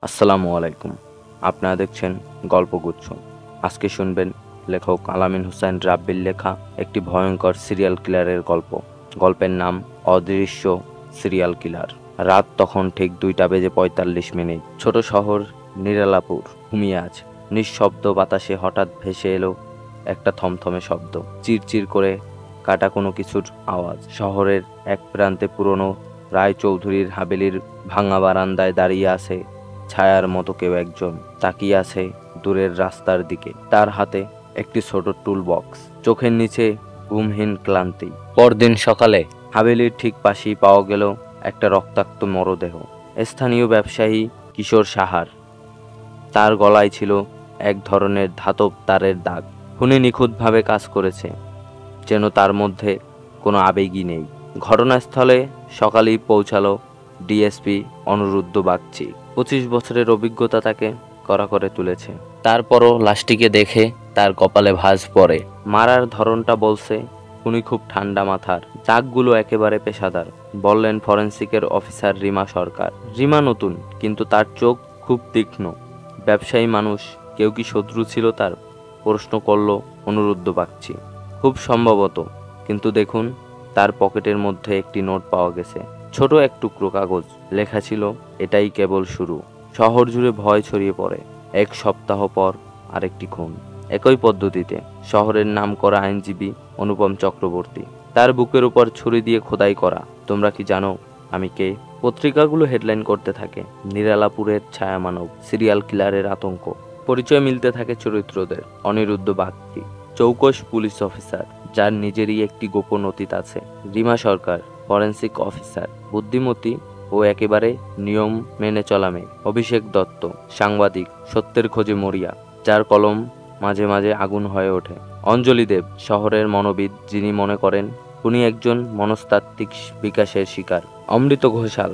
আসসালামু আলাইকুম। আপনারা দেখছেন গল্পগুচ্ছ। আজকে শুনবেন লেখক আলামিন হোসেন রাব্বির লেখা একটি ভয়ঙ্কর সিরিয়াল কিলারের গল্প। গল্পের নাম অদৃশ্য সিরিয়াল কিলার। রাত তখন ঠিক 2:45 ছোট শহর নিরালাপুর ঘুমিয়ে আছে। নিঃশব্দ বাতাসে হঠাৎ ভেসে এলো একটা থমথমে শব্দ, চিরচির করে কাটা কোনো কিছুর আওয়াজ। শহরের এক প্রান্তে পুরনো রায়চৌধুরীর হাবেলির ভাঙা বারান্দায় দাঁড়িয়ে আছে ছায়ার মতো কেউ একজন, তাকিয়ে আছে দূরের রাস্তার দিকে। তার হাতে একটি ছোট টুল বক্স, চোখের নিচে ঘুমহীন ক্লান্তি। পরদিন সকালে হাবেলির ঠিক পাশেই পাওয়া গেল একটা রক্তাক্ত মরদেহ। স্থানীয় ব্যবসায়ী কিশোর সাহার। তার গলায় ছিল এক ধরনের ধাতব তারের দাগ। খুনি নিখুঁতভাবে কাজ করেছে, যেন তার মধ্যে কোনো আবেগই নেই। ঘটনাস্থলে সকালেই পৌঁছালো ডিএসপি অনুরুদ্ধ বাগচি। 25 বছরের অভিজ্ঞতা তাকে কড়া করে তুলেছে। তারপরও লাশটিকে দেখে তার কপালে ভাঁজ পড়ে। মারার ধরনটা বলছে খুনি খুব ঠান্ডা মাথার, দাগগুলো একেবারে পেশাদার, বললেন ফরেন্সিকের অফিসার রিমা সরকার। রিমা নতুন, কিন্তু তার চোখ খুব তীক্ষ্ণ। ব্যবসায়ী মানুষ, কেউ কি শত্রু ছিল তার? প্রশ্ন করল অনুরুদ্ধ বাগচি। খুব সম্ভবত, কিন্তু দেখুন, তার পকেটের মধ্যে একটি নোট পাওয়া গেছে, ছোট এক টুকরো কাগজ। লেখা ছিল, এটাই কেবল শুরু। শহর জুড়ে ভয় ছড়িয়ে পড়ে। এক সপ্তাহ পর আরেকটি খুন, একই পদ্ধতিতে। শহরের নামকরা আইনজীবী অনুপম চক্রবর্তী, তার বুকের উপর ছুরি দিয়ে খোদাই করা। তোমরা কি জানো আমি কে? পত্রিকাগুলো হেডলাইন করতে থাকে, নিরালাপুরের ছায়ামানব, সিরিয়াল কিলারের আতঙ্ক। পরিচয় মিলতে থাকে চরিত্রদের। অনিরুদ্ধ বাগচি, চৌকস পুলিশ অফিসার, যার নিজেরই একটি গোপন অতীত আছে। রিমা সরকার, ফরেন্সিক অফিসার, বুদ্ধিমতী ও একেবারে নিয়ম মেনে চলা মেয়ে। অভিষেক দত্ত, সাংবাদিক, সত্যের খোঁজে মরিয়া, যার কলম মাঝে মাঝে আগুন হয়ে ওঠে। অঞ্জলি দেব, শহরের মনোবিদ, যিনি মনে করেন উনি একজন মনস্তাত্ত্বিক বিকাশের শিকার। অমৃত ঘোষাল,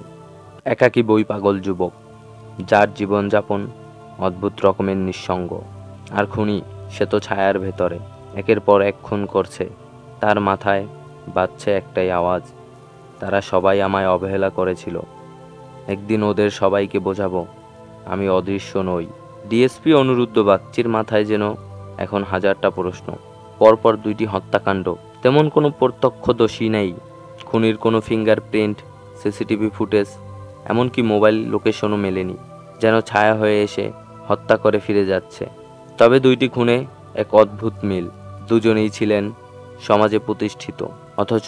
একাকী বই পাগল যুবক, যার জীবনযাপন অদ্ভুত রকমের নিঃসঙ্গ। আর খুনি, সে তো ছায়ার ভেতরে, একের পর এক খুন করছে। তার মাথায় বাজছে একটাই আওয়াজ, তারা সবাই আমায় অবহেলা করেছিল, একদিন ওদের সবাইকে বোঝাবো আমি অদৃশ্য নই। ডিএসপি অনুরুদ্ধ বাগচির মাথায় যেন এখন হাজারটা প্রশ্ন। পরপর দুইটি হত্যাকাণ্ড, তেমন কোনো প্রত্যক্ষদর্শী নেই। খুনির কোনো ফিঙ্গারপ্রিন্ট, সিসিটিভি ফুটেজ, এমনকি মোবাইল লোকেশনও মেলেনি। যেন ছায়া হয়ে এসে হত্যা করে ফিরে যাচ্ছে। তবে দুইটি খুনে এক অদ্ভুত মিল। দুজনেই ছিলেন সমাজে প্রতিষ্ঠিত, অথচ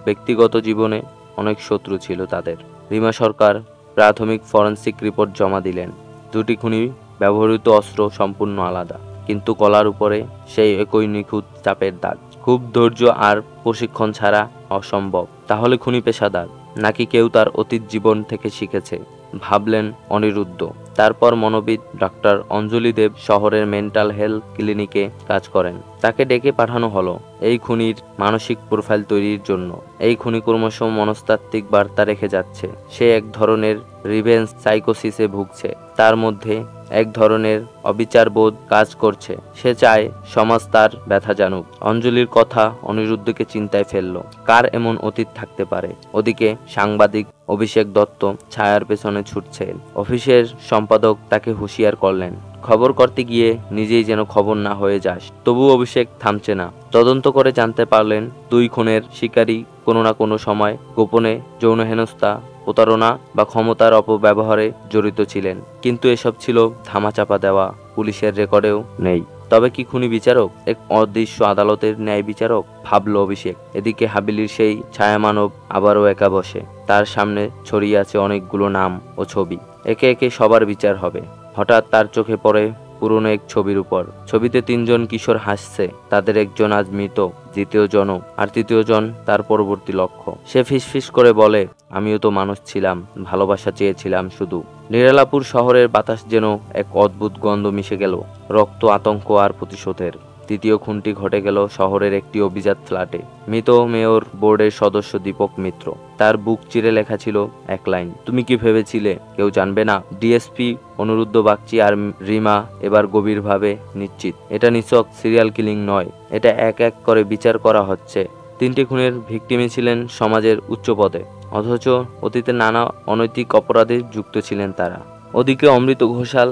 ব্যক্তিগত জীবনে অনেক শত্রু ছিল তাদের। রিমা সরকার প্রাথমিক ফরেন্সিক রিপোর্ট জমা দিলেন। দুটি খুনি ব্যবহৃত অস্ত্র সম্পূর্ণ আলাদা, কিন্তু গলার উপরে সেই একই নিখুঁত চাপের দাগ। খুব ধৈর্য আর প্রশিক্ষণ ছাড়া অসম্ভব। তাহলে খুনি পেশাদার, নাকি কেউ তার অতীত জীবন থেকে শিখেছে, ভাবলেন অনিরুদ্ধ। তারপর মনোবিদ ডাক্তার অঞ্জলি দেব শহরের মেন্টাল হেলথ ক্লিনিকে কাজ করেন। তাকে ডেকে পাঠানো হলো এই খুনির মানসিক প্রোফাইল তৈরির জন্য। এই খুনি ক্রমশ মনস্তাত্ত্বিক বার্তা রেখে যাচ্ছে। সে এক ধরনের রিভেঞ্জ সাইকোসিসে ভুগছে। তার মধ্যে এক ধরনের অবিচারবোধ কাজ করছে। সে চায় সমাজ তার ব্যথা জানুক। অঞ্জলির কথা অনিরুদ্ধকে চিন্তায় ফেললো। কার এমন অতীত থাকতে পারে? ওদিকে সাংবাদিক অভিষেক দত্ত ছায়ার পেছনে ছুটছে। অফিসের সম্পাদক তাকে হুঁশিয়ার করলেন, খবর করতে গিয়ে নিজেই যেন খবর না হয়ে যাস। তবু অভিষেক থামছে না। তদন্ত করে জানতে পারলেন দুই খুনের শিকারী কোনো না কোনো সময় গোপনে যৌন হেনস্থা, প্রতারণা বা ক্ষমতার অপব্যবহারে জড়িত ছিলেন। কিন্তু এসব ছিল ধামাচাপা দেওয়া, পুলিশের রেকর্ডেও নেই। তবে কি খুনি বিচারক, এক অদৃশ্য আদালতের ন্যায় বিচারক? ভাবল অভিষেক। এদিকে হাবিলির সেই ছায়ামানব আবারও একা বসে। তার সামনে ছড়িয়ে আছে অনেকগুলো নাম ও ছবি। একে একে সবার বিচার হবে। হঠাৎ তার চোখে পড়ে পুরনো এক ছবির উপর। ছবিতে তিনজন কিশোর হাসছে। তাদের একজন আজ মৃত, দ্বিতীয় জন আর তৃতীয় জন তার পরবর্তী লক্ষ্য। সে ফিসফিস করে বলে, আমিও তো মানুষ ছিলাম, ভালোবাসা চেয়েছিলাম শুধু। নিরালাপুর শহরের বাতাস যেন এক অদ্ভুত গন্ধ মিশে গেল, রক্ত, আতঙ্ক আর প্রতিশোধের। তৃতীয় খুনটি ঘটে গেল শহরের একটি অভিজাত ফ্ল্যাটে। মৃত মেয়র বোর্ডের সদস্য দীপক মিত্র। তার বুক চিরে লেখা ছিল এক লাইন, তুমি কি ভেবেছিলে কেউ জানবে না? ডিএসপি অনুরুদ্ধ বাগচি আর রিমা এবার গভীরভাবে নিশ্চিত, এটা নিছক সিরিয়াল কিলিং নয়, এটা এক এক করে বিচার করা হচ্ছে। তিনটি খুনের ভিকটিমই ছিলেন সমাজের উচ্চ পদে, অথচ অতীতে নানা অনৈতিক অপরাধে যুক্ত ছিলেন তারা। ওদিকে অমৃত ঘোষাল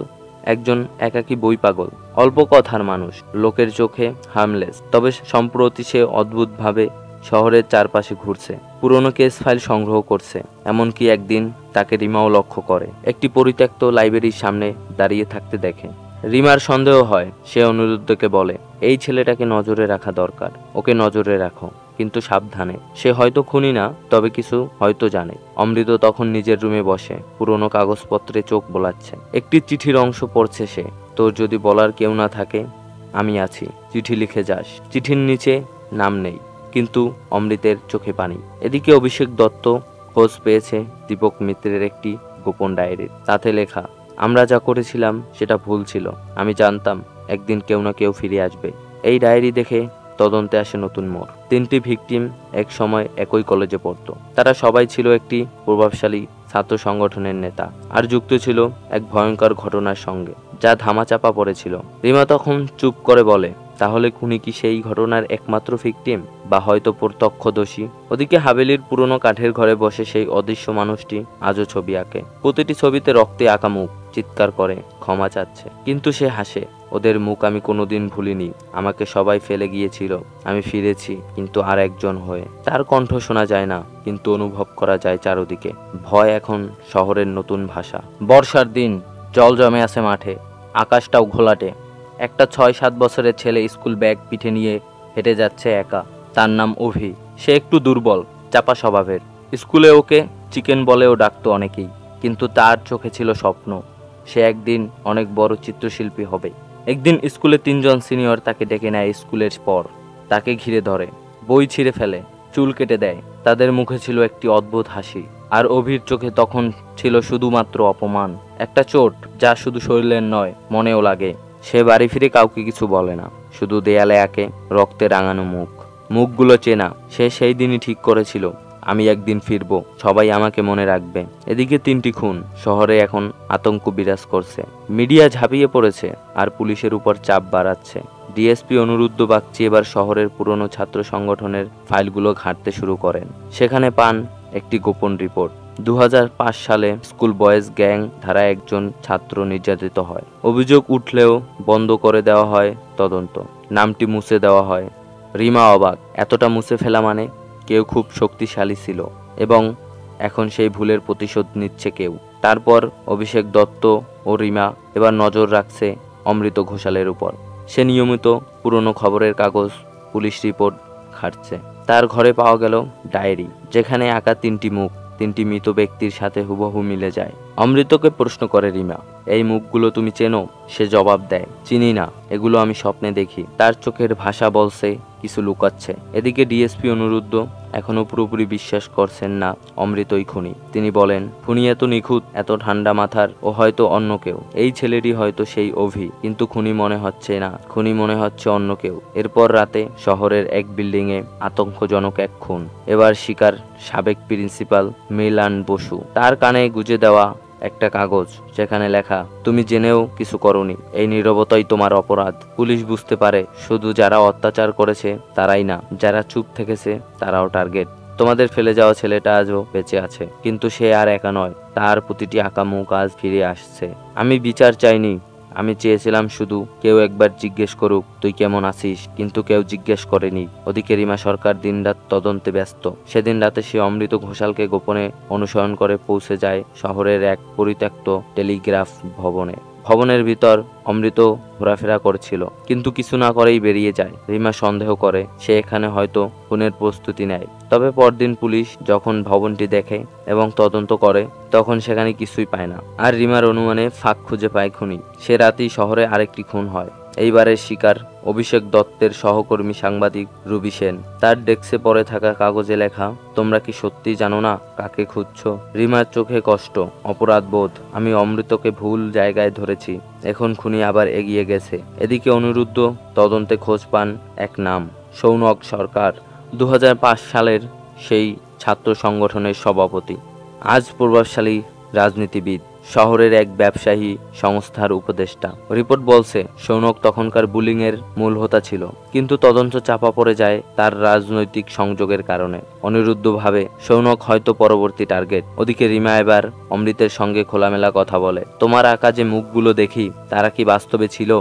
একজন একাকী বই পাগল, অল্প কথার মানুষ, লোকের চোখে হার্মলেস। তবে সম্প্রতি সে অদ্ভুতভাবে শহরের চারপাশে ঘুরছে, পুরনো কেস ফাইল সংগ্রহ করছে। এমনকি একদিন তাকে রিমাও লক্ষ্য করে, একটি পরিত্যক্ত লাইব্রেরির সামনে দাঁড়িয়ে থাকতে দেখে। রিমার সন্দেহ হয়, সে অনিরুদ্ধকে বলে, এই ছেলেটাকে নজরে রাখা দরকার, ওকে নজরে রাখো, কিন্তু সাবধানে। সে হয়তো খুনি না, তবে কিছু হয়তো জানে। অমৃত তখন নিজের রুমে বসে পুরনো কাগজপত্রে চোখ বোলাচ্ছে। একটি চিঠির অংশ পড়ছে সে। তোর যদি বলার কেউ না থাকে, আমি আছি, চিঠি লিখে যাস। চিঠির নিচে নাম নেই, কিন্তু অমৃতের চোখে পানি। এদিকে অভিষেক দত্ত খোঁজ পেয়েছে দীপক মিত্রের একটি গোপন ডায়েরির। তাতে লেখা, আমরা যা করেছিলাম সেটা ভুল ছিল। আমি জানতাম একদিন কেউ না কেউ ফিরে আসবে। এই ডায়েরি দেখে তদন্তে আসে নতুন মোড়। 3টি ভিকটিম এক সময় একই কলেজে পড়তো। তারা সবাই ছিল একটি প্রভাবশালী ছাত্র সংগঠনের নেতা, আর যুক্ত ছিল এক ভয়ঙ্কর ঘটনার সঙ্গে, যা ধামাচাপা পড়েছিল। রিমা তখন চুপ করে বলে, তাহলে খুনি কি সেই ঘটনার একমাত্র ভিকটিম, বা হয়তো প্রত্যক্ষদর্শী? ওদিকে হাভেলির পুরনো কাঠের ঘরে বসে সেই অদৃশ্য মানুষটি আজও ছবি আঁকে। প্রতিটি ছবিতে রক্তে আঁকা মুখ, চিৎকার করে ক্ষমা চাচ্ছে, কিন্তু সে হাসে। ওদের মুখ আমি কোনোদিন ভুলিনি। আমাকে সবাই ফেলে গিয়েছিল, আমি ফিরেছি, কিন্তু আর একজন হয়ে। তার কণ্ঠ শোনা যায় না, কিন্তু অনুভব করা যায় চারদিকে। ভয় এখন শহরের নতুন ভাষা। বর্ষার দিন, জল জমে আছে মাঠে, আকাশটাও ঘোলাটে। একটা 6-7 বছরের ছেলে স্কুল ব্যাগ পিঠে নিয়ে হেঁটে যাচ্ছে একা। তার নাম অভি। সে একটু দুর্বল, চাপা স্বভাবের। স্কুলে ওকে চিকেন বলেও ডাকতো অনেকেই, কিন্তু তার চোখে ছিল স্বপ্ন। সে একদিন অনেক বড় চিত্রশিল্পী হবে। একদিন স্কুলে 3জন সিনিয়র তাকে ডেকে নেয় স্কুলের পর। তাকে ঘিরে ধরে, বই ছিঁড়ে ফেলে, চুল কেটে দেয়। তাদের মুখে ছিল একটি অদ্ভুত হাসি, আর অভির চোখে তখন ছিল শুধুমাত্র অপমান। একটা চোট যা শুধু শরীরের নয়, মনেও লাগে। সে বাড়ি ফিরে কাউকে কিছু বলে না, শুধু দেয়ালে আঁকে রক্তে রাঙানো মুখ। মুখগুলো চেনা। সে সেই দিনই ঠিক করেছিল, আমি একদিন ফিরবো, সবাই আমাকে মনে রাখবে। এদিকে 3টি খুন। শহরে এখন আতঙ্ক বিরাজ করছে। মিডিয়া ঝাঁপিয়ে পড়েছে, আর পুলিশের উপর চাপ বাড়াচ্ছে। ডিএসপি অনুরুদ্ধ বাগচি এবার শহরের পুরনো ছাত্র সংগঠনের ফাইলগুলো ঘাঁটতে শুরু করেন। সেখানে পান একটি গোপন রিপোর্ট। 2005 সালে স্কুল বয়েজ গ্যাং ধারা একজন ছাত্র নির্যাতিত হয়। অভিযোগ উঠলেও বন্ধ করে দেওয়া হয় তদন্ত। নামটি মুছে দেওয়া হয়। রিমা অবাক, এতটা মুছে ফেলা মানে? কেউ খুব শক্তিশালী ছিল, এবং এখন সেই ভুলের প্রতিশোধ নিচ্ছে কেউ। তারপর অভিষেক দত্ত ও রিমা এবার নজর রাখছে অমৃত ঘোষালের উপর। সে নিয়মিত পুরনো খবরের কাগজ, পুলিশ রিপোর্ট ঘাঁটছে। তার ঘরে পাওয়া গেল ডায়েরি, যেখানে আঁকা 3টি মুখ 3টি মৃত ব্যক্তির সাথে হুবহু মিলে যায়। অমৃতকে প্রশ্ন করে রিমা, এই মুখগুলো তুমি চেনো? সে জবাব দেয়, চিনি না, এগুলো আমি স্বপ্নে দেখি। তার চোখের ভাষা বলছে কিছু লুকাচ্ছে। এদিকে ডিএসপি অনুরুদ্ধ এখনো পুরোপুরি বিশ্বাস করছেন না অমৃতই খুনি। তিনি বলেন, খুনি এত নিখুঁত, এত ঠান্ডা মাথার, ও হয়তো অন্য কেউ। এই ছেলেটি হয়তো সেই অভি, কিন্তু খুনি মনে হচ্ছে না। খুনি মনে হচ্ছে অন্য কেউ। এরপর রাতে শহরের এক বিল্ডিং এ আতঙ্কজনক এক খুন। এবার শিকার সাবেক প্রিন্সিপাল মিলান বসু। তার কানে গুজে দেওয়া একটা কাগজ, যেখানে লেখা, তুমি জেনেও কিছু করনি, এই নীরবতাই তোমার অপরাধ। পুলিশ বুঝতে পারে শুধু যারা অত্যাচার করেছে তারাই না, যারা চুপ থেকেছে তারাও টার্গেট। তোমাদের ফেলে যাওয়া ছেলেটা আজও বেঁচে আছে, কিন্তু সে আর একা নয়। তার প্রতিটি আঁকা মুখ আজ ফিরে আসছে। আমি বিচার চাইনি, আমি চেয়েছিলাম শুধু কেউ একবার জিজ্ঞেস করুক তুই কেমন আছিস, কিন্তু কেউ জিজ্ঞেস করেনি। ওদিকে রিমা সরকার দিনরাত তদন্তে ব্যস্ত। সেদিন রাতে সে অমৃত ঘোষালকে গোপনে অনুসরণ করে পৌঁছে যায় শহরের এক পরিত্যক্ত টেলিগ্রাফ ভবনে। ভবনের ভিতর অমৃত ঘোরাফেরা করছিল, কিন্তু কিছু না করেই বেরিয়ে যায়। রিমা সন্দেহ করে সে এখানে হয়তো খুনের প্রস্তুতি নেয়। তবে পরদিন পুলিশ যখন ভবনটি দেখে এবং তদন্ত করে, তখন সেখানে কিছুই পায় না। আর রিমার অনুমানে ফাঁক খুঁজে পায় খুনি। সে রাতেই শহরে আরেকটি খুন হয়। এইবারের শিকার অভিষেক দত্তের সহকর্মী সাংবাদিক রুবি সেন। তার ডেস্কে পড়ে থাকা কাগজে লেখা, তোমরা কি সত্যি জানো না কাকে খুঁজছো? রিমার চোখে কষ্ট, অপরাধ বোধ। আমি অমৃতকে ভুল জায়গায় ধরেছি, এখন খুনি আবার এগিয়ে গেছে। এদিকে অনুরুদ্ধ তদন্তে খোঁজ পান এক নাম, সৌনক সরকার। 2005 সালের সেই ছাত্র সংগঠনের সভাপতি, আজ প্রভাবশালী রাজনীতিবিদ। শহরের এক ব্যবসায়ী সংস্থার উপদেষ্টা। রিপোর্ট বলছে সৌনক তখনকার বুলিং এর মূল হোতা ছিল, কিন্তু তদন্ত চাপা পড়ে যায় তার রাজনৈতিক সংযোগের কারণে। অনিরুদ্ধ ভাবে সৌনক হয়তো পরবর্তী টার্গেট। ওদিকে রিমা এবার অমৃতের সঙ্গে খোলামেলা কথা বলে। তোমার আঁকা যে মুখগুলো দেখি তারা কি বাস্তবে ছিল?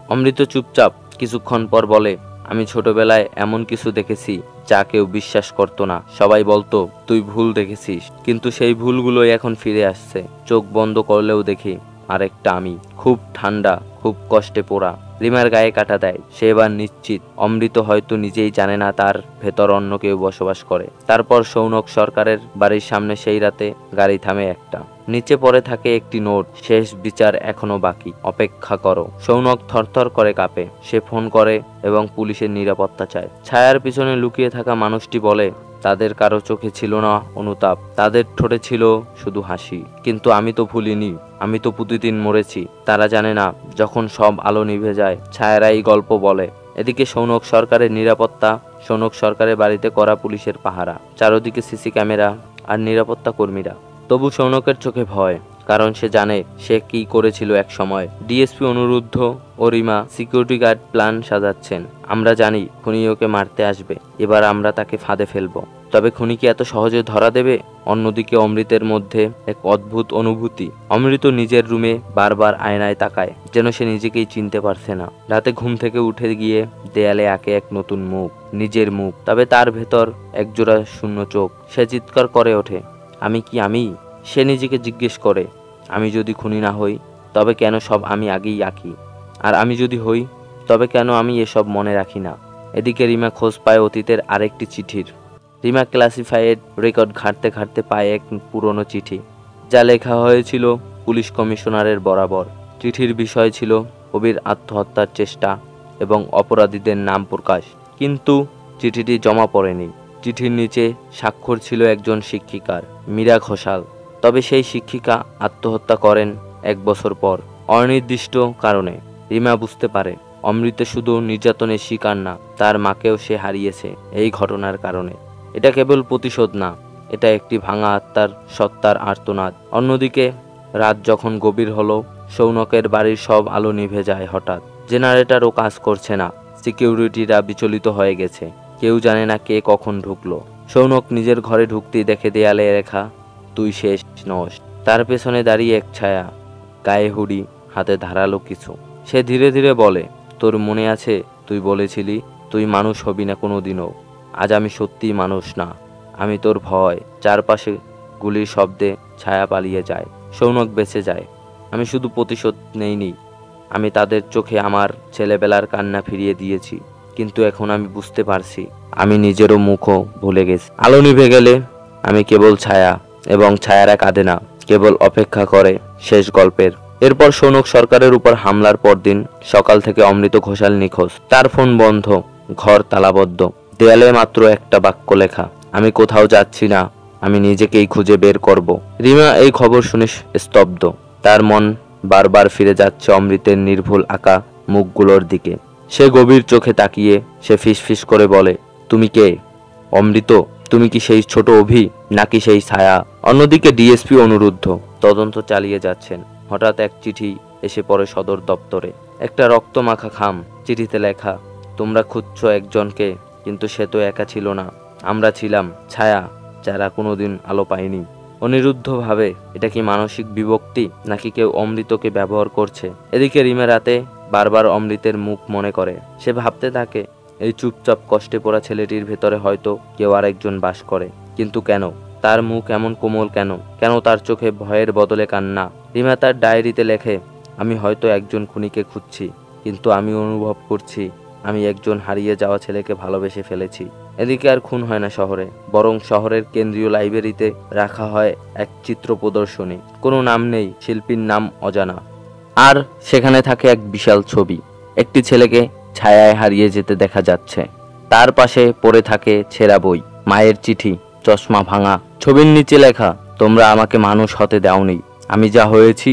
অমৃত চুপচাপ কিছুক্ষণ পর বলে, আমি ছোটবেলায় এমন কিছু দেখেছি যা কেউ বিশ্বাস করতো না। সবাই বলতো তুই ভুল দেখেছিস, কিন্তু সেই ভুলগুলোই এখন ফিরে আসছে। চোখ বন্ধ করলেও দেখি আরেকটা আমি, খুব ঠান্ডা, খুব কষ্টে পোড়া। রিমার গায়ে কাটা দেয়। সে এবার নিশ্চিত অমৃত হয়তো নিজেই জানে না তার ভেতর অন্য কেউ বসবাস করে। তারপর সৌনক সরকারের বাড়ির সামনে সেই রাতে গাড়ি থামে একটা। নিচে পড়ে থাকে একটি নোট, শেষ বিচার এখনো বাকি, অপেক্ষা করো। সৌনক থরথর করে কাঁপে। সে ফোন করে এবং পুলিশের নিরাপত্তা চায়। ছায়ার পিছনে লুকিয়ে থাকা মানুষটি বলে, তাদের কারো চোখে ছিল না অনুতাপ, তাদের ঠোঁটে ছিল শুধু হাসি। কিন্তু আমি তো ভুলিনি, আমি তো প্রতিদিন মরেছি। তারা জানে না যখন সব আলো নিভে যায় ছায়ারা এই গল্প বলে। এদিকে সৌনক সরকারের নিরাপত্তা, সৌনক সরকারের বাড়িতে করা পুলিশের পাহারা, চারদিকে সিসি ক্যামেরা আর নিরাপত্তা কর্মীরা। তবু সৌনকের চোখে ভয়, কারণ সে জানে সে কি করেছিল এক সময়। ডিএসপি অনুরুদ্ধ ও রিমা সিকিউরিটি গার্ড প্ল্যান সাজাচ্ছেন। আমরা জানি খুনি ওকে মারতে আসবে, এবার আমরা তাকে ফাঁদে ফেলবো। তবে খুনি কি এত সহজে ধরা দেবে? অন্যদিকে অমৃতের মধ্যে এক অদ্ভুত অনুভূতি। অমৃত নিজের রুমে বারবার আয়নায় তাকায়, যেন সে নিজেকেই চিনতে পারছে না। রাতে ঘুম থেকে উঠে গিয়ে দেয়ালে আঁকে এক নতুন মুখ, নিজের মুখ। তবে তার ভেতর একজোড়া শূন্য চোখ। সে চিৎকার করে ওঠে, আমি কি আমি? সে নিজেকে জিজ্ঞেস করে, আমি যদি খুনি না হই তবে কেন সব আমি আগেই আঁকি? আর আমি যদি হই তবে কেন আমি এসব মনে রাখি না? এদিকে রিমা খোঁজ পায় অতীতের আরেকটি চিঠির। রিমা ক্লাসিফাইড রেকর্ড ঘাঁটতে ঘাঁটতে পায় এক পুরনো চিঠি, যা লেখা হয়েছিল পুলিশ কমিশনারের বরাবর। চিঠির বিষয় ছিল কবির আত্মহত্যার চেষ্টা এবং অপরাধীদের নাম প্রকাশ। কিন্তু চিঠিটি জমা পড়েনি। চিঠির নিচে স্বাক্ষর ছিল একজন শিক্ষিকার, মীরা ঘোষাল। তবে সেই শিক্ষিকা আত্মহত্যা করেন 1 বছর পর, অনির্দিষ্ট কারণে। রিমা বুঝতে পারে অমৃত শুধু নির্যাতনের শিকার না, তার মাকেও সে হারিয়েছে এই ঘটনার কারণে। এটা কেবল প্রতিশোধ না, এটা একটি ভাঙা আত্মার সত্তার আর্তনাদ। অন্যদিকে রাত যখন গভীর হলো, সৌনকের বাড়ির সব আলো নিভে যায় হঠাৎ। জেনারেটরও কাজ করছে না, সিকিউরিটিরা বিচলিত হয়ে গেছে। কেউ জানে না কে কখন ঢুকলো। সৌনক নিজের ঘরে ঢুকতেই দেখে দেয়ালে লেখা, তুই শেষ নস। তার পেছনে দাঁড়িয়ে এক ছায়া, গায়ে হুডি, হাতে ধারালো কিছু। সে ধীরে ধীরে বলে, তোর মনে আছে তুই বলেছিলি তুই মানুষ হবি না কোনোদিনও? আজ আমি সত্যিই মানুষ না, আমি তোর ভয়। চারপাশে গুলির শব্দে ছায়া পালিয়ে যায়। সৌনক বেঁচে যায়। আমি শুধু প্রতিশোধ নেইনি, আমি তাদের চোখে আমার ছেলেবেলার কান্না ফিরিয়ে দিয়েছি। কিন্তু এখন আমি বুঝতে পারছি আমি নিজেরও মুখও ভুলে গেছি। আলো নিভে গেলে আমি কেবল ছায়া, এবং ছায়ারা কাঁদে না, কেবল অপেক্ষা করে শেষ গল্পের। এরপর সৌনক সরকারের উপর হামলার পরদিন সকাল থেকে অমৃত ঘোষাল নিখোঁজ। তার ফোন বন্ধ, ঘর তালাবদ্ধ, দেয়ালে মাত্র একটা বাক্য লেখা, আমি কোথাও যাচ্ছি না, আমি নিজেকেই খুঁজে বের করব। রিমা এই খবর শুনে স্তব্ধ। তার মন বারবার ফিরে যাচ্ছে অমৃতের নির্ভুল আঁকা মুখগুলোর দিকে। সে গভীর চোখে তাকিয়ে সে ফিসফিস করে বলে, তুমি কে? অমৃত, তুমি কি সেই ছোট অভি, নাকি সেই ছায়া? অন্যদিকে ডিএসপি অনুরুদ্ধ তদন্ত চালিয়ে যাচ্ছেন। হঠাৎ এক চিঠি এসে পড়ে সদর দপ্তরে। একটা রক্তমাখা খাম। চিঠিতে লেখা, তোমরা খুঁজছো একজনকে, কিন্তু সে তো একা ছিল না, আমরা ছিলাম ছায়া, যারা কোনোদিন আলো পায়নি। অনিরুদ্ধ ভাবে, এটা কি মানসিক বিভক্তি, নাকি কেউ অমৃতকে ব্যবহার করছে? এদিকে রিমা রাতে বারবার অমৃতের মুখ মনে করে। সে ভাবতে থাকে, এই চুপচাপ কষ্টে পড়া ছেলেটির ভেতরে হয়তো কেউ আরেকজন বাস করে। কিন্তু কেন? তার মুখ এমন কোমল কেন? কেন তার চোখে ভয়ের বদলে কান্না? রিমা তার ডায়েরিতে লেখে, আমি হয়তো একজন খুনিকে খুঁজছি, কিন্তু আমি অনুভব করছি আমি একজন হারিয়ে যাওয়া ছেলেকে ভালোবেসে ফেলেছি। এদিকে আর খুন হয় না শহরে, বরং শহরের কেন্দ্রীয় লাইব্রেরিতে রাখা হয় এক চিত্র প্রদর্শনী। কোনো নাম নেই, শিল্পীর নাম অজানা। আর সেখানে থাকে এক বিশাল ছবি। একটি ছেলেকে ছায়ায় হারিয়ে যেতে দেখা যাচ্ছে। তার পাশে পড়ে থাকে ছেঁড়া বই, মায়ের চিঠি, চশমা ভাঙা। ছবির নিচে লেখা, তোমরা আমাকে মানুষ হতে দাওনি, আমি যা হয়েছি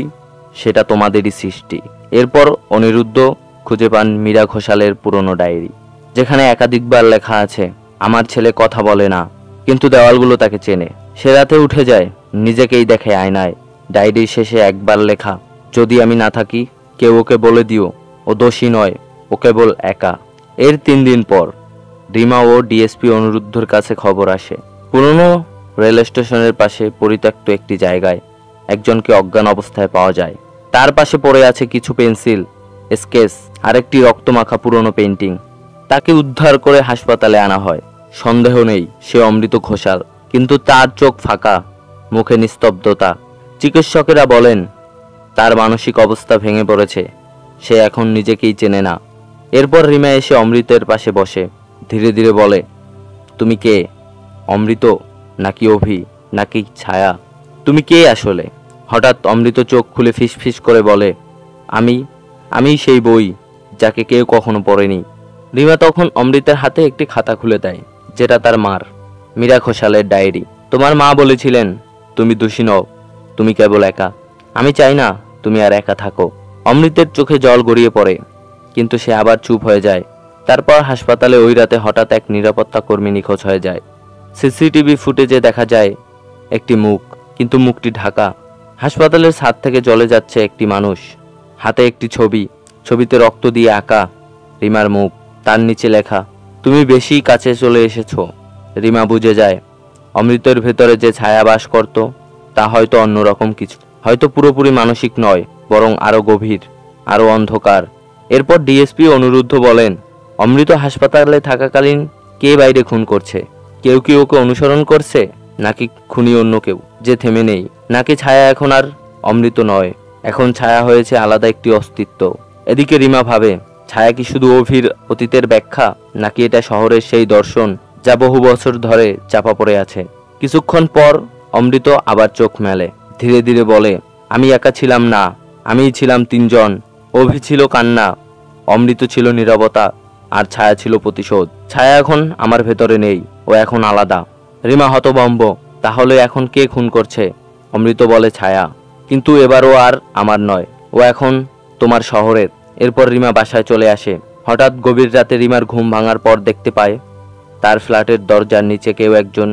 সেটা তোমাদেরই সৃষ্টি। এরপর অনিরুদ্ধ খুঁজে পান মীরা ঘোষালের পুরনো ডায়েরি, যেখানে একাধিকবার লেখা আছে, আমার ছেলে কথা বলে না, কিন্তু দেওয়ালগুলো তাকে চেনে। সে রাতে উঠে যায়, নিজেকেই দেখে আয়নায়। ডায়েরির শেষে একবার লেখা, যদি আমি না থাকি কেউ ওকে বলে দিও ও দোষী নয়, ও কেবল একা। এর 3 দিন পর রিমা ও ডিএসপি অনিরুদ্ধর কাছে খবর আসে, পুরনো রেল স্টেশনের পাশে পরিত্যক্ত একটি জায়গায় একজনকে অজ্ঞান অবস্থায় পাওয়া যায়। তার পাশে পড়ে আছে কিছু পেন্সিল, স্কেচ আর একটি রক্তমাখা পুরনো পেন্টিং। তাকে উদ্ধার করে হাসপাতালে আনা হয়। সন্দেহ নেই সে অমৃত ঘোষাল, কিন্তু তার চোখ ফাঁকা, মুখে নিস্তব্ধতা। চিকিৎসকেরা বলেন তার মানসিক অবস্থা ভেঙে পড়েছে, সে এখন নিজেকেই চেনে না। এরপর রিমা এসে অমৃতের পাশে বসে ধীরে ধীরে বলে, তুমি কে? অমৃত নাকি অভি নাকি ছায়া? তুমি কে আসলে? হঠাৎ অমৃত চোখ খুলে ফিসফিস করে বলে, আমি সেই বই যাকে কেউ কখনো পড়েনি। রিমা তখন অমৃতের হাতে একটি খাতা খুলে দেয়, যেটা তার মার, মীরা ঘোষালের ডায়েরি। তোমার মা বলেছিলেন তুমি দোষী নও, তুমি কেবল একা। আমি চাই না তুমি আর একা থাকো। অমৃতের চোখে জল গড়িয়ে পড়ে, কিন্তু সে আবার চুপ হয়ে যায়। তারপর হাসপাতালে ওই রাতে হঠাৎ এক নিরাপত্তা কর্মী নিখোঁজ হয়ে যায়। সিসিটিভি ফুটেজে দেখা যায় একটি মুখ, কিন্তু মুখটি ঢাকা। হাসপাতালের ছাদ থেকে জ্বলে যাচ্ছে একটি মানুষ, হাতে একটি ছবি, ছবিতে রক্ত দিয়ে আঁকা রিমার মুখ, তার নিচে লেখা, তুমি বেশি কাছে চলে এসেছো। রিমা বুঝে যায় অমৃতের ভেতরে যে ছায়া বাস করত তা হয়তো অন্যরকম কিছু, হয়তো পুরোপুরি মানসিক নয়, বরং আরো গভীর, আরো অন্ধকার। এরপর ডিএসপি অনিরুদ্ধ বলেন, অমৃত হাসপাতালে থাকাকালীন কে বাইরে খুন করছে? কেউ কি ওকে অনুসরণ করছে, নাকি খুনি অন্য কেউ যে থেমে নেই? নাকি ছায়া এখন আর অমৃত নয়, এখন ছায়া হয়েছে আলাদা একটি অস্তিত্ব? এদিকে রিমা ভাবে, ছায়া কি শুধু অভির অতীতের ব্যাখ্যা, নাকি এটা শহরের সেই দর্শন যা বহু বছর ধরে চাপা পড়ে আছে? কিছুক্ষণ পর অমৃত আবার চোখ মেলে, ধীরে ধীরে বলে, আমি একা ছিলাম না, আমিই ছিলাম 3 জন। অভি ছিল কান্না, অমৃত ছিল নীরবতা, আর ছায়া ছিল প্রতিশোধ। ছায়া এখন আমার ভেতরে নেই, ও এখন আলাদা। রিমা হতভম্ব, তাহলে এখন কে খুন করছে? অমৃত বলে, ছায়া, কিন্তু এবার ও আর আমার নয়, ও এখন তোমার শহরের। এরপর রিমা বাসায় চলে আসে। হঠাৎ গভীর রাতে রিমার ঘুম ভাঙার পর দেখতে পায় তার ফ্ল্যাটের দরজার নিচে কেউ একজন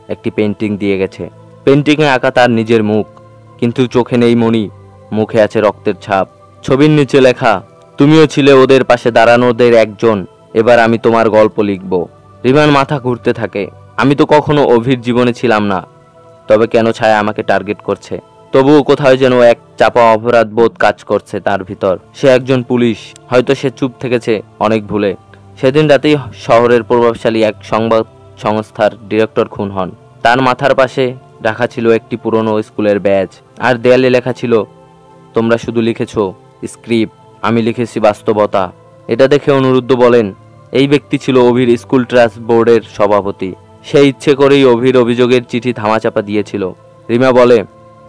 একটি পেন্টিং দিয়ে গেছে। পেন্টিংয়ে আঁকা তার নিজের মুখ, কিন্তু চোখে নেই মণি, মুখে আছে রক্তের ছাপ। ছবির নিচে লেখা, তুমিও ছিলে ওদের পাশে দাঁড়ানোদের একজন, এবার আমি তোমার গল্প লিখব। রিমার মাথা ঘুরতে থাকে, আমি তো কখনো অভির জীবনে ছিলাম না, তবে কেন ছায়া আমাকে টার্গেট করছে? তবুও কোথাও যেন এক চাপা অপরাধ বোধ কাজ করছে তার ভিতর। সে একজন পুলিশ, হয়তো সে চুপ থেকেছে অনেক ভুলে। সেদিন রাতেই শহরের প্রভাবশালী এক সংবাদ সংস্থার ডিরেক্টর খুন হন। তার মাথার পাশে রাখা ছিল একটি পুরনো স্কুলের ব্যাজ, আর দেয়ালে লেখা ছিল, তোমরা শুধু লিখেছো স্ক্রিপ্ট, আমি লিখেছি বাস্তবতা। এটা দেখে অনিরুদ্ধ বলেন, এই ব্যক্তি ছিল অভির স্কুল ট্রাস্ট বোর্ডের সভাপতি। সে ইচ্ছে করেই অভির অভিযোগের চিঠি ধামাচাপা দিয়েছিল। রিমা বলে,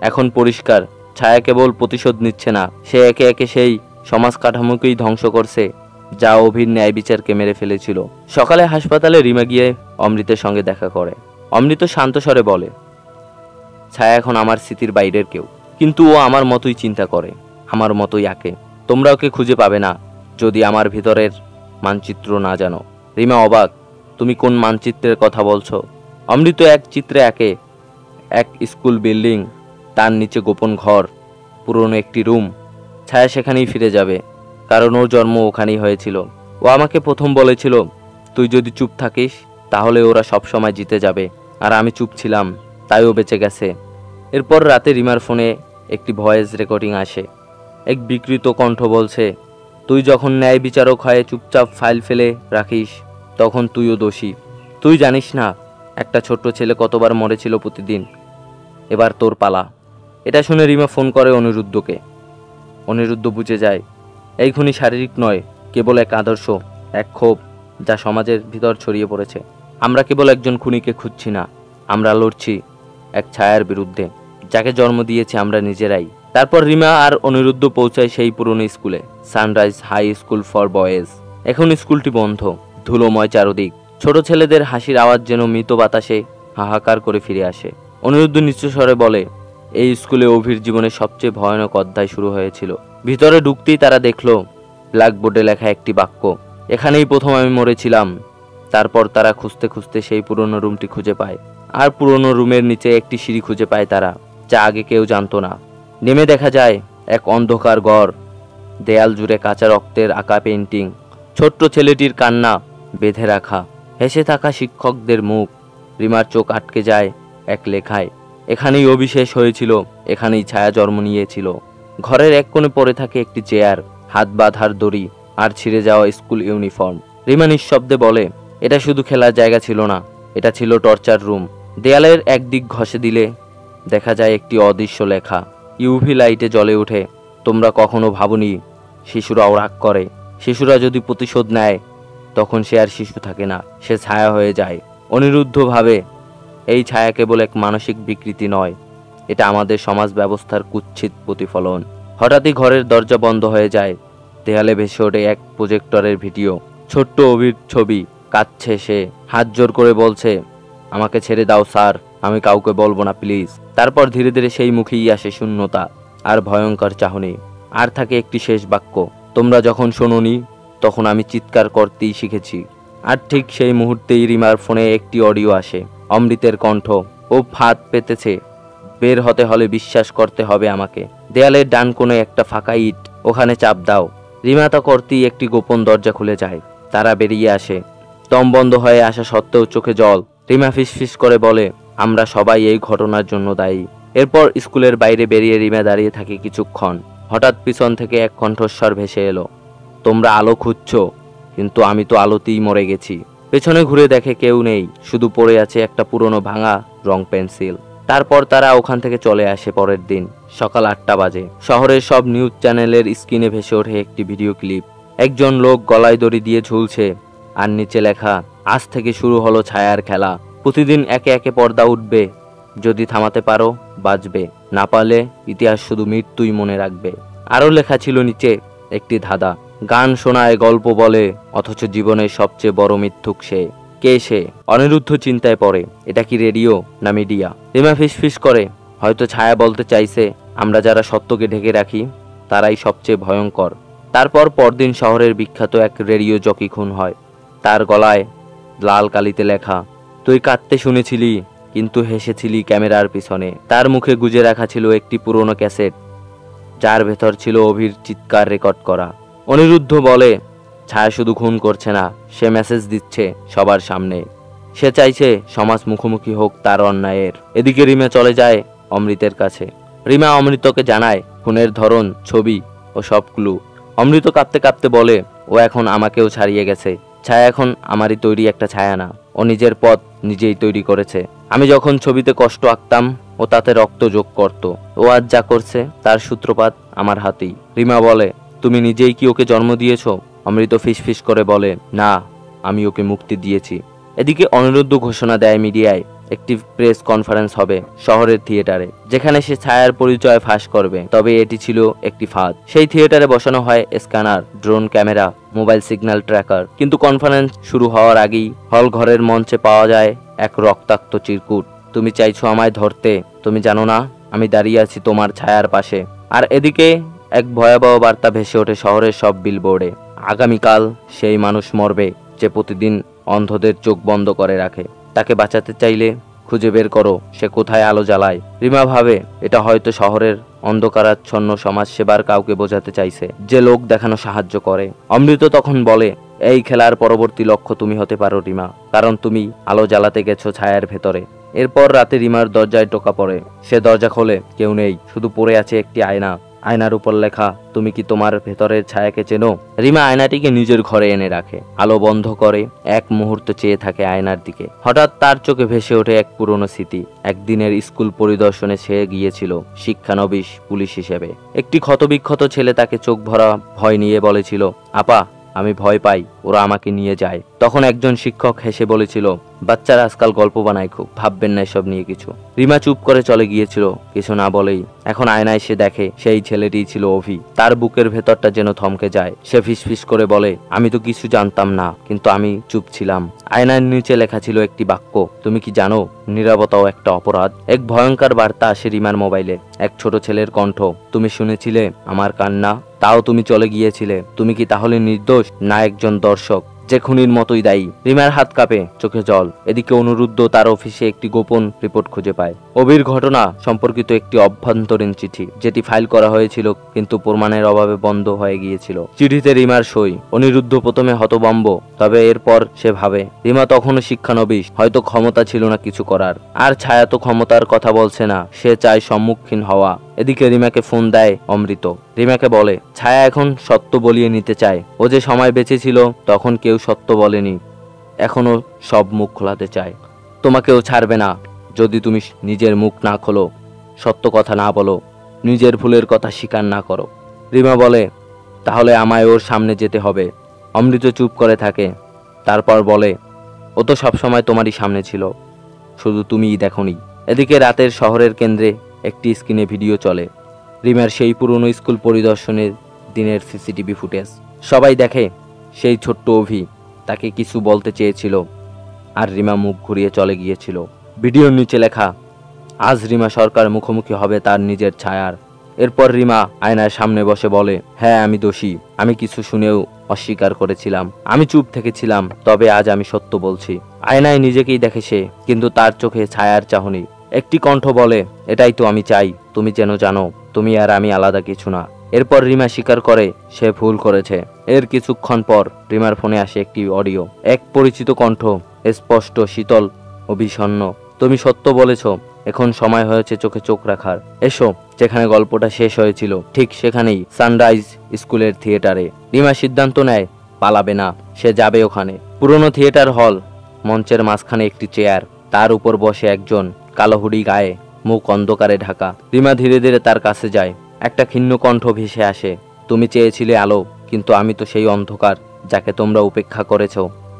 এখন পরিষ্কার, ছায়া কেবল প্রতিশোধ নিচ্ছে না, সে একে একে সেই সমাজ কাঠামোকেই ধ্বংস করছে যা অভির ন্যায় বিচারকে মেরে ফেলেছিল। সকালে হাসপাতালে রিমা গিয়ে অমৃতের সঙ্গে দেখা করে। অমৃত শান্ত স্বরে বলে, ছায়া এখন আমার স্মৃতির বাইরের কেউ, কিন্তু ও আমার মতোই চিন্তা করে, আমার মতোই আঁকে। তোমরা ওকে খুঁজে পাবে না যদি আমার ভিতরের মানচিত্র না জানো। রিমা অবাক, তুমি কোন মানচিত্রের কথা বলছো? অমৃত এক চিত্রে আঁকে এক স্কুল বিল্ডিং, তার নিচে গোপন ঘর, পুরনো একটি রুম। ছায়া সেখানেই ফিরে যাবে, কারণ ওর জন্ম ওখানেই হয়েছিল। ও আমাকে প্রথম বলেছিল, তুই যদি চুপ থাকিস তাহলে ওরা সব সময় জিতে যাবে, আর আমি চুপ ছিলাম, তাই ও বেঁচে গেছে। এরপর রাতে রিমার ফোনে একটি ভয়েস রেকর্ডিং আসে। এক বিকৃত কণ্ঠ বলছে, তুই যখন ন্যায় বিচারক হয়ে চুপচাপ ফাইল ফেলে রাখিস, তখন তুইও দোষী। তুই জানিস না একটা ছোট্ট ছেলে কতবার মরেছিল প্রতিদিন, এবার তোর পালা। এটা শুনে রিমা ফোন করে অনিরুদ্ধকে। অনিরুদ্ধ বুঝে যায় এই খুনি শারীরিক নয়, কেবল এক আদর্শ, এক ক্ষোভ যা সমাজের ভিতর ছড়িয়ে পড়েছে। আমরা কেবল একজন খুনিকে খুঁজছি না, আমরা লড়ছি এক ছায়ার বিরুদ্ধে, যাকে জন্ম দিয়েছি আমরা নিজেরাই। তারপর রিমা আর অনিরুদ্ধ পৌঁছায় সেই পুরনো স্কুলে, sunrise high school for boys. এখন স্কুলটি বন্ধ, ধুলোময় চারদিক, ছোট ছেলেদের হাসির আওয়াজ যেন মৃত বাতাসে হাহাকার করে ফিরে আসে। অনিরুদ্ধ নিচু স্বরে বলে, এই স্কুলে অভির জীবনে সবচেয়ে ভয়ানক অধ্যায় শুরু হয়েছিল। ভিতরে ঢুকতেই তারা দেখলো ব্ল্যাকবোর্ডে লেখা একটি বাক্য, এখানেই প্রথম আমি মরেছিলাম। তারপর তারা খুঁজতে খুঁজতে সেই পুরনো রুমটি খুঁজে পায়, আর পুরনো রুমের নিচে একটি সিঁড়ি খুঁজে পায় তারা, যা আগে কেউ জানতো না। নেমে দেখা যায় এক অন্ধকার ঘর, দেয়াল জুড়ে কাঁচা রক্তের আঁকা পেইন্টিং, ছোট্ট ছেলেটির কান্না বেঁধে রাখা, হেসে থাকা শিক্ষকদের মুখ। রিমার চোখ আটকে যায় এক লেখায়, এখানেই অভিশেষ হয়েছিল, এখানেই ছায়া জন্ম নিয়েছিল। ঘরের এক কোণে পড়ে থাকে একটি চেয়ার, হাত বাঁধার দড়ি আর ছিঁড়ে যাওয়া স্কুল ইউনিফর্ম। রিমা নিঃশব্দে বলে, এটা শুধু খেলার জায়গা ছিল না, এটা ছিল টর্চার রুম। দেয়ালের একদিক ঘষে দিলে দেখা যায় একটি অদৃশ্য লেখা, ইউভি লাইটে জ্বলে ওঠে, তোমরা কখনো ভাবনি শিশুরাও রাগ করে, শিশুরা যদি প্রতিশোধ নেয় তখন সে আর শিশু থাকে না, সে ছায়া হয়ে যায়। অনিরুদ্ধভাবে এই ছায়া কেবল এক মানসিক বিকৃতি নয়, এটা আমাদের সমাজ ব্যবস্থার কুৎসিত প্রতিফলন। হঠাৎই ঘরের দরজা বন্ধ হয়ে যায়, দেয়ালে ভেসে ওঠে এক প্রজেক্টরের ভিডিও, ছোট্ট অভির ছবি। কাঁদছে সে, হাত জোর করে বলছে, আমাকে ছেড়ে দাও স্যার, আমি কাউকে বলবো না প্লিজ। তারপর ধীরে ধীরে সেই মুখেই আসে শূন্যতা আর ভয়ঙ্কর চাহনি। আর থাকে একটি শেষ বাক্য, তোমরা যখন শোনোনি তখন আমি চিৎকার করতেই শিখেছি। আর ঠিক সেই মুহূর্তেই রিমার ফোনে একটি অডিও আসে, অমৃতের কণ্ঠ। ও ফাঁদ পেতেছে, বের হতে হলে বিশ্বাস করতে হবে আমাকে। দেয়ালের ডান কোণে একটা ফাঁকা ইট, ওখানে চাপ দাও। রিমা তা করতেই একটি গোপন দরজা খুলে যায়, তারা বেরিয়ে আসে। দম বন্ধ হয়ে আসা সত্ত্বেও চোখে জল। রিমা ফিসফিস করে বলে, আমরা সবাই এই ঘটনার জন্য দায়ী। এরপর স্কুলের বাইরে বেরিয়ে রিমা দাঁড়িয়ে থাকে কিছুক্ষণ। হঠাৎ পিছন থেকে এক কণ্ঠস্বর ভেসে এলো, তোমরা আলো খুঁজছো, কিন্তু আমি তো আলোতেই মরে গেছি। পেছনে ঘুরে দেখে কেউ নেই, শুধু পড়ে আছে একটা পুরনো ভাঙা রং পেন্সিল। তারপর তারা ওখান থেকে চলে আসে। পরের দিন সকাল 8টা বাজে। শহরের সব নিউজ চ্যানেলের স্ক্রিনে ভেসে ওঠে একটি ভিডিও ক্লিপ, একজন লোক গলায় দড়ি দিয়ে ঝুলছে আর নিচে লেখা, আজ থেকে শুরু হলো ছায়ার খেলা, প্রতিদিন একে একে পর্দা উঠবে, যদি থামাতে পারো বাঁচবে, না পারলে ইতিহাস শুধু মৃত্যুই মনে রাখবে। আরও লেখা ছিল নিচে একটি ধাঁধা, গান শোনায়, গল্প বলে, অথচ জীবনের সবচেয়ে বড় মিথ্যুক সে। কে সে? অনিরুদ্ধ চিন্তায় পড়ে, এটা কি রেডিও না মিডিয়া? রিমা ফিসফিস করে, হয়তো ছায়া বলতে চাইছে, আমরা যারা সত্যকে ঢেকে রাখি তারাই সবচেয়ে ভয়ঙ্কর। তারপর পরদিন শহরের বিখ্যাত এক রেডিও জকি খুন হয়। তার গলায় লাল কালিতে লেখা, তুই কাঁদতে শুনেছিলি কিন্তু হেসেছিলি ক্যামেরার পিছনে। তার মুখে গুজে রাখা ছিল একটি পুরনো ক্যাসেট, যার ভেতর ছিল অভির চিৎকার রেকর্ড করা। অনিরুদ্ধ বলে, ছায়া শুধু খুন করছে না, সে মেসেজ দিচ্ছে সবার সামনে। সে চাইছে সমাজ মুখোমুখি হোক তার অন্যায়ের। এদিকে রিমা চলে যায় অমৃতের কাছে। রিমা অমৃতকে জানায় খুনের ধরন, ছবি ও সব ক্লু। অমৃত কাঁদতে কাঁদতে বলে, ও এখন আমাকেও ছাড়িয়ে গেছে, ছায়া এখন আমারই তৈরি একটা ছায়া না, ও নিজের পথ নিজেই তৈরি করেছে। আমি যখন ছবিতে কষ্ট আঁকতাম ও তাতে রক্ত যোগ করত, ও আজ যা করছে তার সূত্রপাত আমার হাতেই। রিমা বলে, তুমি নিজেই কি ওকে জন্ম দিয়েছো? অমৃত ফিসফিস করে বলে, না, আমি ওকে মুক্তি দিয়েছি। এদিকে অনিরুদ্ধ ঘোষণা দেয় মিডিয়ায় একটি প্রেস কনফারেন্স হবে শহরের থিয়েটারে, যেখানে সে ছায়ার পরিচয় ফাঁস করবে। তবে এটি ছিল একটি ফাঁদ। সেই থিয়েটারে বসানো হয় scanner, drone camera, mobile signal tracker. কিন্তু কনফারেন্স শুরু হওয়ার আগেই হল ঘরের মঞ্চে পাওয়া যায় এক রক্তাক্ত চিরকুট। তুমি চাইছো আমায় ধরতে, তুমি জানো না আমি দাঁড়িয়ে আছি তোমার ছায়ার পাশে। আর এদিকে এক ভয়াবহ বার্তা ভেসে ওঠে শহরের সব বিলবোর্ডে, আগামীকাল সেই মানুষ মরবে যে প্রতিদিন অন্ধদের চোখ বন্ধ করে রাখে। তাকে বাঁচাতে চাইলে খুঁজে বের করো সে কোথায় আলো জ্বালায়। রিমা ভাবে, এটা হয়তো শহরের অন্ধকারাচ্ছন্ন সমাজ সেবার কাউকে বোঝাতে চাইছে, যে লোক দেখানো সাহায্য করে। অমৃত তখন বলে, এই খেলার পরবর্তী লক্ষ্য তুমি হতে পারো রিমা, কারণ তুমি আলো জ্বালাতে গেছো ছায়ার ভেতরে। এরপর রাতে রিমার দরজায় টোকা পড়ে। সে দরজা খোলে, কেউ নেই, শুধু পড়ে আছে একটি আয়না। আয়নার উপর লেখা, তুমি কি তোমার ভেতরের ছায়াকে চেনো? রিমা আয়নাটিকে নিজের ঘরে এনে রাখে, আলো বন্ধ করে এক মুহূর্ত চেয়ে থাকে আয়নার দিকে। হঠাৎ তার চোখে ভেসে ওঠে এক পুরনো স্মৃতি। একদিনের স্কুল পরিদর্শনে সে গিয়েছিল শিক্ষানবিশ পুলিশ হিসেবে। একটি ক্ষতবিক্ষত ছেলে তাকে চোখ ভরা ভয় নিয়ে বলেছিল, আপা আমি ভয় পাই, ওরা আমাকে নিয়ে যায়। তখন একজন শিক্ষক হেসে বলেছিল, বাচ্চারা আজকাল গল্প বানায়, খুব ভাববেন না এসব নিয়ে কিছু। রিমা চুপ করে চলে গিয়েছিল, কিছু না বলেই। এখন আয়নায় সে দেখে সেই ছেলেটি ছিল অভি। তার বুকের ভেতরটা যেন থমকে যায়। সে ফিসফিস করে বলে, আমি তো কিছু জানতাম না, কিন্তু আমি চুপ ছিলাম। আয়নার নিচে লেখা ছিল একটি বাক্য, তুমি কি জানো নীরবতাও একটা অপরাধ? এক ভয়ঙ্কর বার্তা আসে রিমার মোবাইলে, এক ছোট ছেলের কণ্ঠ, তুমি শুনেছিলে আমার কান্না, তাও তুমি চলে গিয়েছিলে। তুমি কি তাহলে নির্দোষ, না একজন দর্শক যে খুনির মতোই দায়ী। রিমার হাত কাঁপে, চোখে জল। এদিকে অনুরুদ্ধ তার অফিসে একটি গোপন রিপোর্ট খুঁজে পায়। অভির ঘটনা সম্পর্কিত একটি অভ্যন্তরীণ চিঠি, যেটি ফাইল করা হয়েছিল কিন্তু প্রমাণের অভাবে বন্ধ হয়ে গিয়েছিল। চিঠিতে রিমার সই। অনিরুদ্ধ প্রথমে হতভম্ব, তবে এরপর সে ভাবে রিমা তখনও শিক্ষানবিশ, হয়তো ক্ষমতা ছিল না কিছু করার। আর ছায়া তো ক্ষমতার কথা বলছে না, সে চায় সম্মুখীন হওয়া। এদিকে রিমাকে ফোন দেয় অমৃত। রিমাকে বলে ছায়া এখন সত্য বলিয়ে নিতে চায়। ও যে সময় বেঁচে ছিল তখন কেউ সত্য বলেনি, এখনো সব মুখ খোলাতে চায়। তোমাকেও ছাড়বে না যদি তুমি নিজের মুখ না খোলো, সত্য কথা না বলো, নিজের ভুলের কথা স্বীকার না করো। রিমা বলে তাহলে আমায় ওর সামনে যেতে হবে। অমৃত চুপ করে থাকে, তারপর বলে ও তো সবসময় তোমারই সামনে ছিল, শুধু তুমিই দেখোনি। এদিকে রাতের শহরের কেন্দ্রে একটি স্ক্রিনে ভিডিও চলে, রিমার সেই পুরনো স্কুল পরিদর্শনের দিনের সিসিটিভি ফুটেজ। সবাই দেখে সেই ছোট্ট অভি তাকে কিছু বলতে চেয়েছিল, আর রিমা মুখ ঘুরিয়ে চলে গিয়েছিল। ভিডিওর নিচে লেখা, আজ রিমা সরকার মুখোমুখি হবে তার নিজের ছায়ার। এরপর রিমা আয়নার সামনে বসে বলে, হ্যাঁ আমি দোষী, আমি কিছু শুনেও অস্বীকার করেছিলাম, আমি চুপ থেকেছিলাম, তবে আজ আমি সত্য বলছি। আয়নায় নিজেকেই দেখে সে, কিন্তু তার চোখে ছায়ার চাহনি। একটি কণ্ঠ বলে, এটাই তো আমি চাই, তুমি যেন জানো তুমি আর আমি আলাদা কিছু না। এরপর রিমা স্বীকার করে সে ভুল করেছে। এর কিছুক্ষণ পর রিমার ফোনে আসে একটি অডিও, এক পরিচিত কণ্ঠ, স্পষ্ট, শীতল ও বিষণ্ণ। তুমি সত্য বলেছ, এখন সময় হয়েছে চোখে চোখ রাখার। এসো। যেখানে গল্পটা শেষ হয়েছিল ঠিক সেখানেই, সানরাইজ স্কুলের থিয়েটারে। রিমা সিদ্ধান্ত নেয় পালাবে না, সে যাবে ওখানে। পুরনো থিয়েটার হল, মঞ্চের মাঝখানে একটি চেয়ার, তার উপর বসে একজন, কালো হুডি গায়ে, মুখ অন্ধকারে ঢাকা। রিমা ধীরে ধীরে তার কাছে যায়। একটা ক্ষীণ কণ্ঠ ভেসে আসে, তুমি চেয়েছিলে আলো, কিন্তু আমি তো সেই অন্ধকার যাকে তোমরা উপেক্ষা করেছ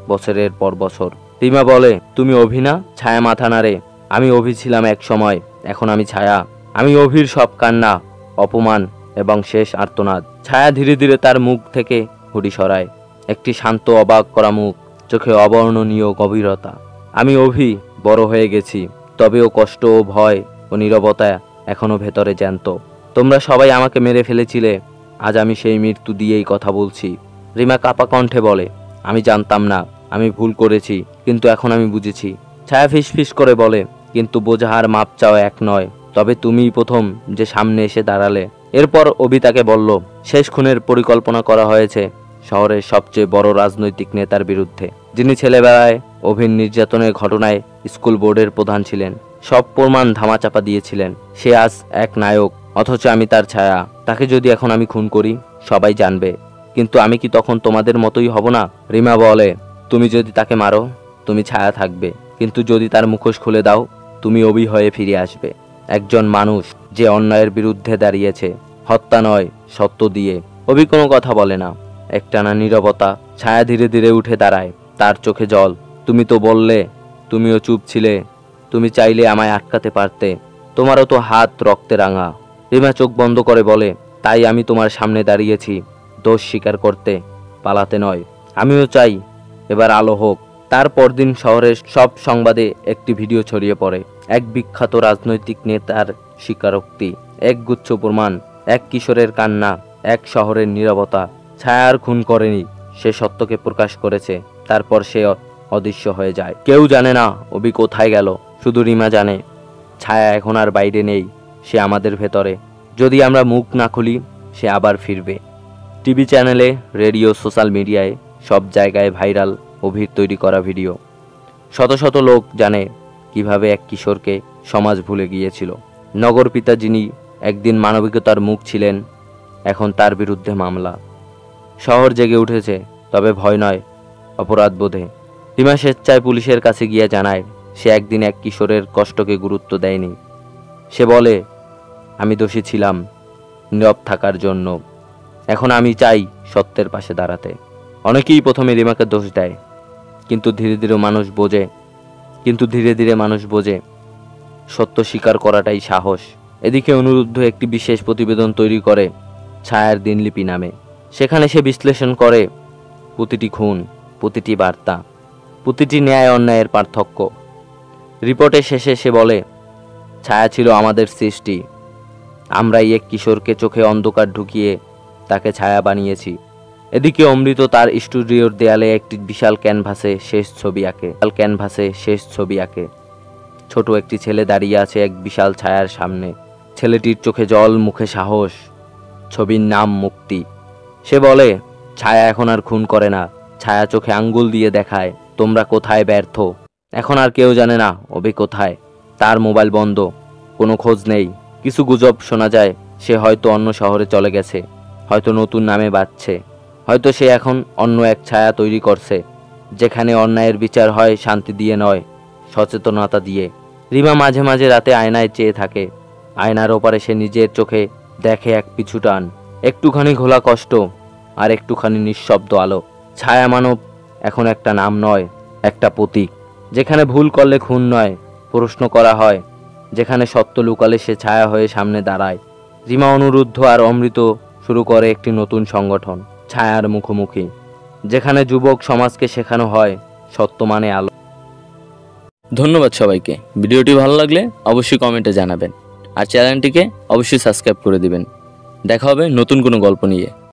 বছরের পর বছর। রিমা বলে, তুমি অভি না? ছায়া মাথা নাড়ে, আমি অভি ছিলাম এক সময়, এখন আমি ছায়া। আমি অভির সব কান্না, অপমান এবং শেষ আর্তনাদ। ছায়া ধীরে ধীরে তার মুখ থেকে হুডি সরায়, একটি শান্ত অবাক করা মুখ, চোখে অবর্ণনীয় গভীরতা। আমি অভি, বড় হয়ে গেছি, তবেও কষ্ট ও ভয় ও নীরবতা এখনো ভেতরে জ্যান্ত। তোমরা সবাই আমাকে মেরে ফেলেছিলে, আজ আমি সেই মৃত্যু দিয়েই কথা বলছি। রিমা কাপা কণ্ঠে বলে, আমি জানতাম না, আমি ভুল করেছি, কিন্তু এখন আমি বুঝেছি। ছায়া ফিসফিস করে বলে, কিন্তু বোঝা আর মাপ চাওয়া এক নয়, তবে তুমিই প্রথম যে সামনে এসে দাঁড়ালে। এরপর অভি তাকে বলল, শেষ খুনের পরিকল্পনা করা হয়েছে শহরের সবচেয়ে বড় রাজনৈতিক নেতার বিরুদ্ধে, যিনি ছেলেবেলায় অভির নির্যাতনের ঘটনায় স্কুল বোর্ডের প্রধান ছিলেন, সব প্রমাণ ধামাচাপা দিয়েছিলেন। সে আজ এক নায়ক, অথচ আমি তার ছায়া। তাকে যদি এখন আমি খুন করি সবাই জানবে, কিন্তু আমি কি তখন তোমাদের মতোই হব না? রিমা বলে, তুমি যদি তাকে মারো তুমি ছায়া থাকবে, কিন্তু যদি তার মুখোশ খুলে দাও তুমি অভি হয়ে ফিরে আসবে। একজন মানুষ যে অন্যায়ের বিরুদ্ধে দাঁড়িয়েছে, হত্যা নয় সত্য দিয়ে। অভি কোনো কথা বলে না, একটানা নীরবতা। ছায়া ধীরে ধীরে উঠে দাঁড়ায়, তার চোখে জল। তুমি তো বললে, তুমিও চুপ ছিলে, তুমি চাইলে আমায় আটকাতে পারতে, তোমারও তো হাত রক্তে রাঙা। রিমা চোখ বন্ধ করে বলে, তাই আমি তোমার সামনে দাঁড়িয়েছি, দোষ স্বীকার করতে, পালাতে নয়। আমিও চাই এবার আলো হোক। তার পরদিন শহরের সব সংবাদে একটি ভিডিও ছড়িয়ে পড়ে, এক বিখ্যাত রাজনৈতিক নেতার স্বীকারোক্তি, এক গুচ্ছ প্রমাণ, এক কিশোরের কান্না, এক শহরের নীরবতা। ছায়া আর খুন করেনি, সে সত্যকে প্রকাশ করেছে। তারপর সে অদৃশ্য হয়ে যায়। কেউ জানে না অভি কোথায় গেল, শুধু রিমা জানে ছায়া এখন আর বাইরে নেই, সে আমাদের ভেতরে। যদি আমরা মুখ না খুলি সে আবার ফিরবে। টিভি চ্যানেলে, রেডিও, সোশ্যাল মিডিয়ায়, সব জায়গায় ভাইরাল অভির তৈরি করা ভিডিও। শত শত লোক জানে কিভাবে এক কিশোরকে সমাজ ভুলে গিয়েছিল। নগর পিতা যিনি একদিন মানবিকতার মুখ ছিলেন, এখন তার বিরুদ্ধে মামলা। শহর জেগে উঠেছে, তবে ভয় নয়, অপরাধ বোধে। রিমা স্বেচ্ছায় পুলিশের কাছে গিয়ে জানায় সে একদিন এক কিশোরের কষ্টকে গুরুত্ব দেয়নি। সে বলে, আমি দোষী ছিলাম নীরব থাকার জন্য, এখন আমি চাই সত্যের পাশে দাঁড়াতে। অনেকেই প্রথমে রিমাকে দোষ দেয়, কিন্তু ধীরে ধীরে মানুষ বোঝে সত্য স্বীকার করাটাই সাহস। এদিকে অনুরুদ্ধ একটি বিশেষ প্রতিবেদন তৈরি করে ছায়ার দিনলিপি নামে। সেখানে সে বিশ্লেষণ করে প্রতিটি খুন, প্রতিটি বার্তা, প্রতিটি ন্যায় অন্যায়ের পার্থক্য। রিপোর্টের শেষে সে বলে, ছায়া ছিল আমাদের সৃষ্টি, আমরাই এক কিশোরকে চোখে অন্ধকার ঢুকিয়ে তাকে ছায়া বানিয়েছি। এদিকে অমৃত তার স্টুডিওর দেয়ালে একটি বিশাল ক্যানভাসে শেষ ছবি আঁকে। ছোট একটি ছেলে দাঁড়িয়ে আছে এক বিশাল ছায়ার সামনে। ছেলেটির চোখে জল, মুখে সাহস। ছবির নাম মুক্তি। সে বলে, ছায়া এখন আর খুন করে না, ছায়া চোখে আঙ্গুল দিয়ে দেখায় তোমরা কোথায় ব্যর্থ। এখন আর কেউ জানে না অভি কোথায়। তার মোবাইল বন্ধ, কোনো খোঁজ নেই। কিছু গুজব শোনা যায় সে হয়তো অন্য শহরে চলে গেছে, হয়তো নতুন নামে বাঁচছে, হয়তো সে এখন অন্য এক ছায়া তৈরি করছে, যেখানে অন্যায়ের বিচার হয় শান্তি দিয়ে নয়, সচেতনতা দিয়ে। রিমা মাঝে মাঝে রাতে আয়নায় চেয়ে থাকে। আয়নার ওপারে সে নিজের চোখে দেখে এক পিছু টান, একটুখানি ঘোলা কষ্ট, আর একটুখানি নিঃশব্দ আলো। ছায়া মানব এখন একটা নাম নয়, একটা প্রতীক। যেখানে ভুল করলে খুন নয়, প্রশ্ন করা হয়। যেখানে সত্য লুকালে সে ছায়া হয়ে সামনে দাঁড়ায়। রিমা, অনুরুদ্ধ আর অমৃত শুরু করে একটি নতুন সংগঠন, ছায়ার মুখোমুখি, যেখানে যুবক সমাজকে শেখানো হয় সত্য মানে আলো। ধন্যবাদ সবাইকে। ভিডিওটি ভালো লাগলে অবশ্যই কমেন্টে জানাবেন আর চ্যানেলটিকে অবশ্যই সাবস্ক্রাইব করে দিবেন। দেখা হবে নতুন কোনো গল্প নিয়ে।